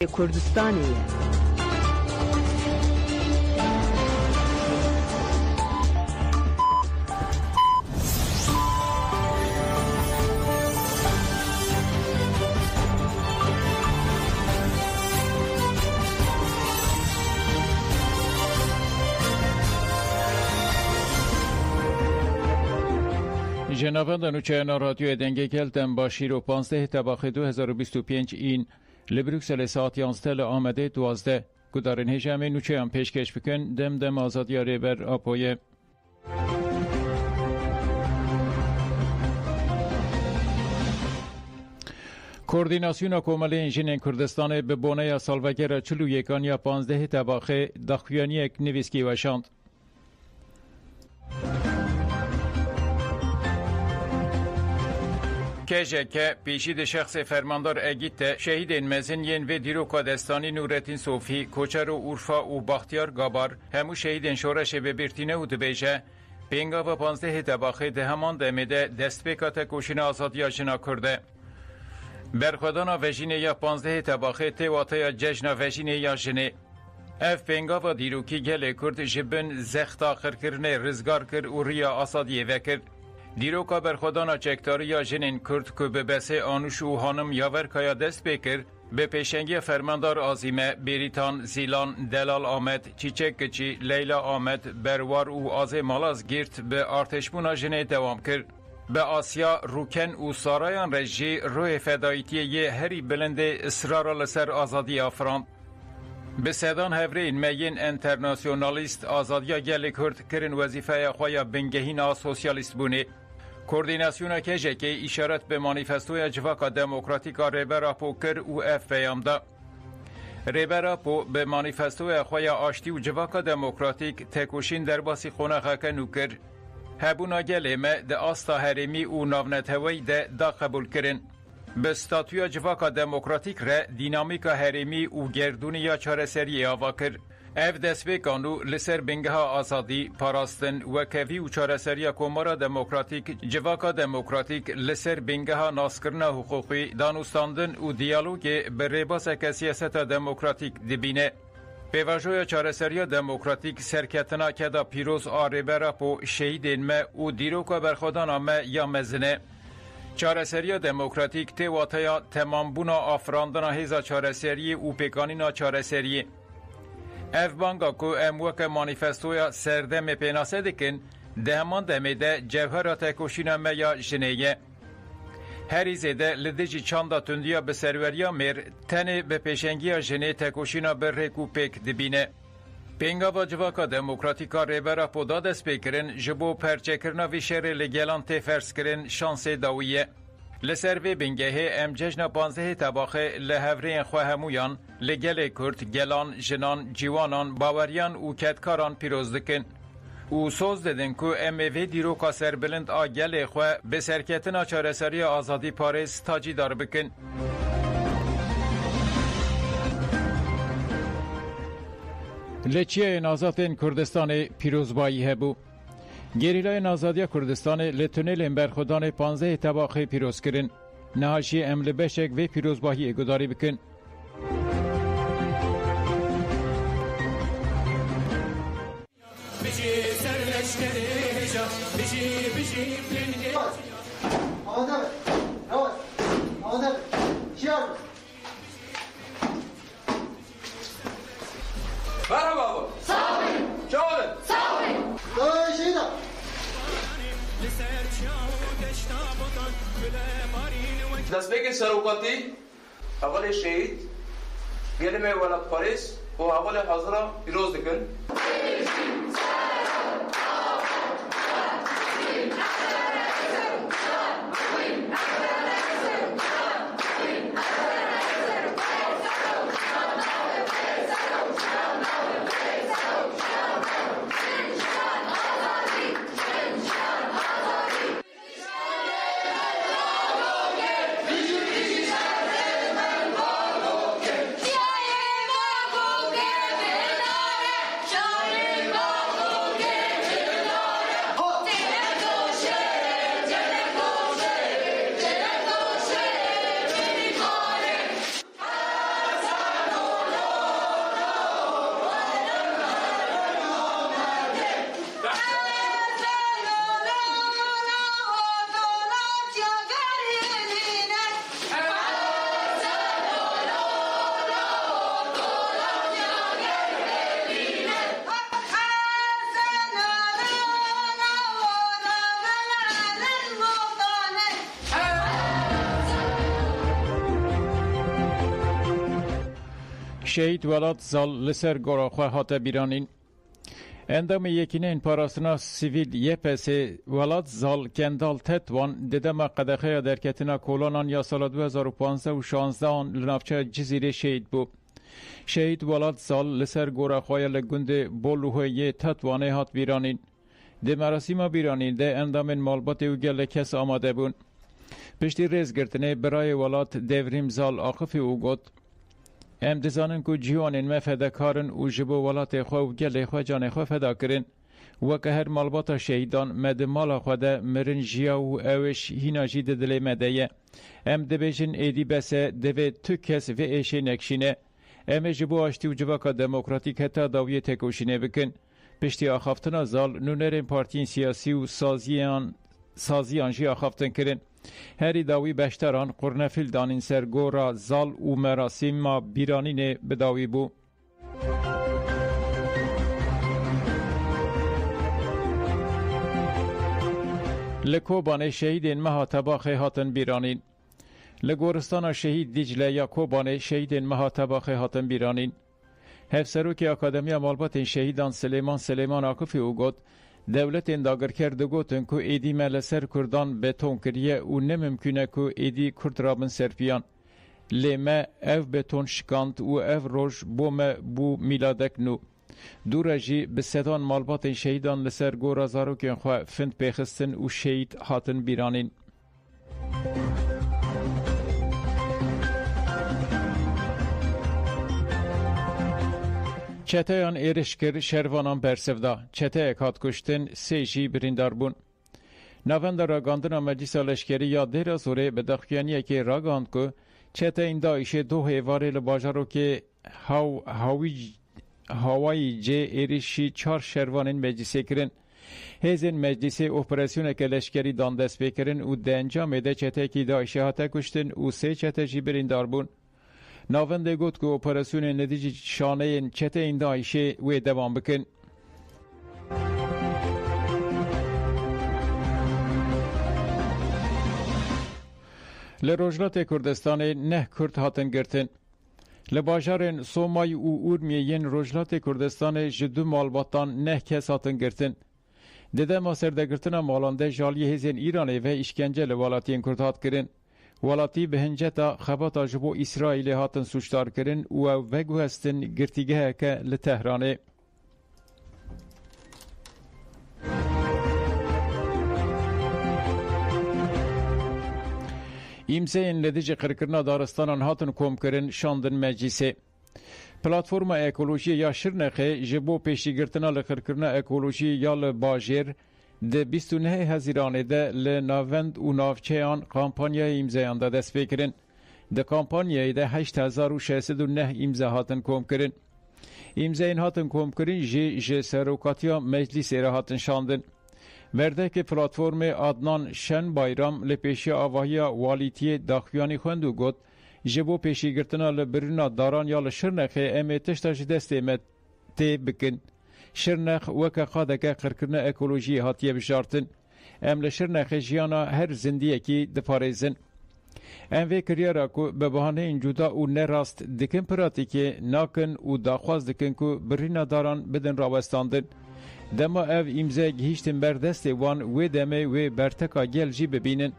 کردستانی جنابان نوچه رادیو دنگه گلتن با شیر و 15 تباخ 2025 این لبروکسل ساعت 11 آمده 12 گدارن هجمه نوچه هم پیشکش بکن دم آزادی ریبر آپویه کوردیناسیون کومل انجین کردستان به بونه سالوگر 41 یا 15 تباخ دخویانی یک نویسکی وشاند. که پیشید شخص فرماندار اگیت شهید مزنین و دیروکا دستانی نورتین صوفی کوچر و اورفا و باختیار گابار همو شهید شورش به برتینه و دبیجه پینگا و 15 تباخه ده همان دمیده دست بکات کوشین آزادی آشنا کرده. برخودانا وژینه یا 15 تباخه تیواتا یا جشن وژینه یا جنه اف پینگا و دیروکی گل کرد جبن زخت آخر کرنه رزگار کر و ریا آسادیه وکر. دیروکا برخودانا چکتاری یا جنین کرد که به بسه آنوش و هانم یاور کایا دست بکر به پیشنگی فرماندار آزیمه بریتان زیلان دلال آمد چیچک کچی لیلا آمد بروار و آزه مالاز گیرت به ارتشبونا جنه دوام کرد. به آسیا روکن و سارایان رجی روی فدایتی یه هری بلند اصرار لسر آزادی افران. به سیدان هفرین مین انترناسیونالیست آزادیا گل کرد کرن وظیفه خوایا بنگهین سوسیالیست بونه. کوردیناسیون کجه که اشارت به مانیفستوی جواکا دموکراتیکا ریبراپو کر و اف پیامده. ریبراپو به مانیفستوی خوایا آشتی و جواکا دموکراتیک تکوشین در باسی خونه خاکن و کر. هبونا گلیمه ده آستا هرمی و ناونتوی ده دا قبول کرن. به ستاتویا جواکا دموکراتیک ره دینامیکا هرمی و گردونی یا چاره سری آوا کر. اف دست بکانو لسر بنگه آزادی پاراستن و کوی و چاره سری کومارا دموکراتیک جواکا دموکراتیک لسر بنگه ناسکرنا حقوقی دانوستاندن و دیالوگ به ریباس که سیاست دموکراتیک دبینه. پیواجوی چاره سری دموکراتیک سرکتنا که دا پیروز آریبرا پو شهیدین ما و دیروکا برخودان ما یا مزنه. چاره سری دموکراتیک تیواتیا تمام بونا آفراندنا هیزا چاره سری و پیکانینا چاره سری. اف بانگا کو اموک مانیفستویا سردم پیناسه دکن دهمان دمیده جوهرات کشینا ما یا جنیه. هری زده لدیجی چاندا تندیا به سروریا میر تنه به پیشنگی جنه تکوشینا بر ریکو پیک دبینه. پینگا و جواکا دموکراتیکا ریبرا پودا دست پیکرن جبو پرچکرنا ویشر لگلان تفرس کرن شانس داویه. لسر وی بنگه ام جشن 15 تباخه لهورین خواه لگل کرد گلان جنان جیوانان باوریان و کتکاران پیروز دکن. او سوز دادن که اموی دیروکا سربلند آگل خواه به سرکتنا چارسری آزادی پاریس تاجی دار بکن. لچیه نازاتین کردستان پیروزبایی هبو. گریلای نازادی کردستان لتونل برخودان 15 تباخه پیروز کرن. نهاشی امل بشک و پیروزبایی گداری بکن. Merhaba abi. Sağ olun. Çağırın. Sağ olun. Daha şey de. دستبیک سروقاتی اول شهید گلمه ولد پاریس و اول حاضره پیروز دکن. Yeah. شهید ولات زال لسر گوراخواه هات بیرانین. اندام یکینین پاراستنا سیویل یپس ولات زال کندال تتوان ددما قدخه درکتنا کولانان یا سال 2015 و 16 آن لنافچه جزیره شهید بو. شهید ولات زال لسر گوراخواه لگند بولوه تتوانه هات بیرانین. ده مراسم بیرانین ده اندام مالبات او گل کس آماده بون. پشتی ریز گرتنه برای ولات دیوریم زال آخف او گد. ام دزانن کو جیوانین ما فداکارن و جبو ولات خو و گل خو جان خو فدا کرن و که هر مالبات شهیدان مد مال خو ده مرن جیا و اوش هینا جید دل مدیه ام دبیجن ایدی بس دو تو کس و ایشه نکشینه ام جبو آشتی و جواکا دموکراتیک حتی داویه تکوشینه بکن پشتی آخافتنا زال نونرین پارتین سیاسی و سازیان جی آخافتن کرن هری داوی بشتران قرنفیل دانین سرگورا زال و مراسم ما بیرانین بداوی بو. لکوبان شهیدین مها تباخه هاتن بیرانین. لگورستان شهید دیجله یا کوبان شهیدین مها تباخه هاتن بیرانین. هفسروک اکادمیا مالبات شهیدان سلیمان آکفی او گد دولت انداگر کرده گوتن که ایدی ملسر کردان بتون کریه و نممکنه که ایدی کرد رابن سرپیان. لیمه او بتون شکاند و او روش بومه بو میلادک نو. دورجی به سدان مالبات شهیدان لسر گورا زاروکین خواه فند پیخستن و شهید هاتن بیرانین. چتهان ایرشکر شروانان برسفدا چته اکات کشتن سیجی بریندار بون. نوند راگاندن مجلس لشکری یا دیر زوره به دخیانیه که راگاند که چته این دایش دو هیواری لباجارو که هوایی جه ایرشی 4 شروانین مجلسه کرن. هزین مجلس اپراسیون که لشکری دان دست بکرن و دنجام ده چته که دایشه هاته کشتن و 3 چته جی بریندار بون. ناونده گفت که اپراسیون ندیجی شانه چته این دایشه و دوام بکن. لروجلات کردستان نه کرد هاتن گرتن. لباجارن سومای و اورمیین روجلات کردستان جدو مالباتان نه کس هاتن گرتن. دیده ما سردگرتن مالانده جالی هزین ایرانه و اشکنجه لوالاتین کرد هات کرن. ولاتی به هنجتا خباتا جبو اسرائیل هاتن سوشتار کرن و وگو هستن گرتیگه که لتهرانه. ایمزه این لدیج قرکرنا دارستانان هاتن کوم کرن شاندن مجلسه. پلاتفورما اکولوژی یا شرنخه جبو پیشی گرتنا لقرکرنا اکولوژی یا لباجر ده 29 هزیرانه ده لناوند و نافچهان کامپانیای امضایان ده دست بکرن. ده کامپانیای ده 8609 امضا هاتن کوم کرن. امضاین هاتن کوم کرن جه سروکاتیا مجلس را هاتن شاندن. مرده که پلاتفورم آدنان شن بایرام لپیشی آواهی والیتی داخویانی خوندو گد جبو پیشی گرتنا لبرنا داران یا لشرنخه امی تشتاش دست امت تی بکن. شرنخ وکا خادکه قرکرنا اکولوژی هاتیه بشارتن. ام لشرنخ جیانا هر زندیه کی دپاریزن. ام وی کریارا کو به بهانه این جدا و نراست دکن پراتیکی ناکن و داخواز دکن کو برینا داران بدن راوستاندن. دما او امزه گهیشتن بردست وان و دمه و برتکا گل جی ببینن.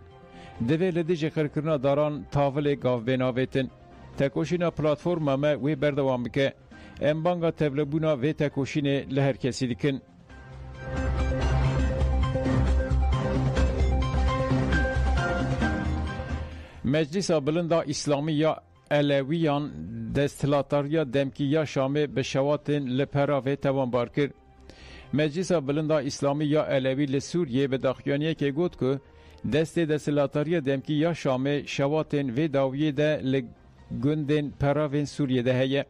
دوی لدیج قرکرنا داران تاول گاو بناویتن. تکوشینا پلاتفورما ما و بردوام بکه. ام بانگا تبلبونا و تکوشینه لهر کسی دکن. مجلس بلندا اسلامی یا علویان دستلاتاریا دمکی یا شامه به شواتن لپرا و توانبار کرد. مجلس بلندا اسلامی یا علوی لسوریه به داخیانیه که گفت که دستلاتاریا دمکی یا شامه شواتن و داویه ده لگندن پراوین سوریه ده هیه.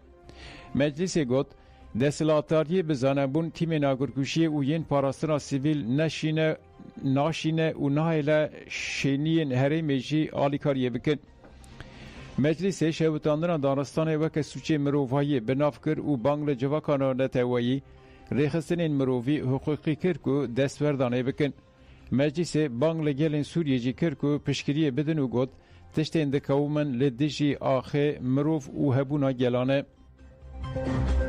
مجلس گفت دستلاتاری بزانبون تیم ناگرکوشی و ین پاراستنا سیویل ناشینه و نایل شینین هری جی آلیکاریه بکن. مجلس شهوتاندن دانستان وک سوچه مروفایی بناف کر و بانگل جواکانو نتوایی ریخستن مروفی حقوقی کر کو دستوردانه بکن. مجلس بانگل گلین سوریه جی کر کو پشکریه بدن و گود تشتین دکومن لدیجی آخه مروف و هبونا گلانه. باشید.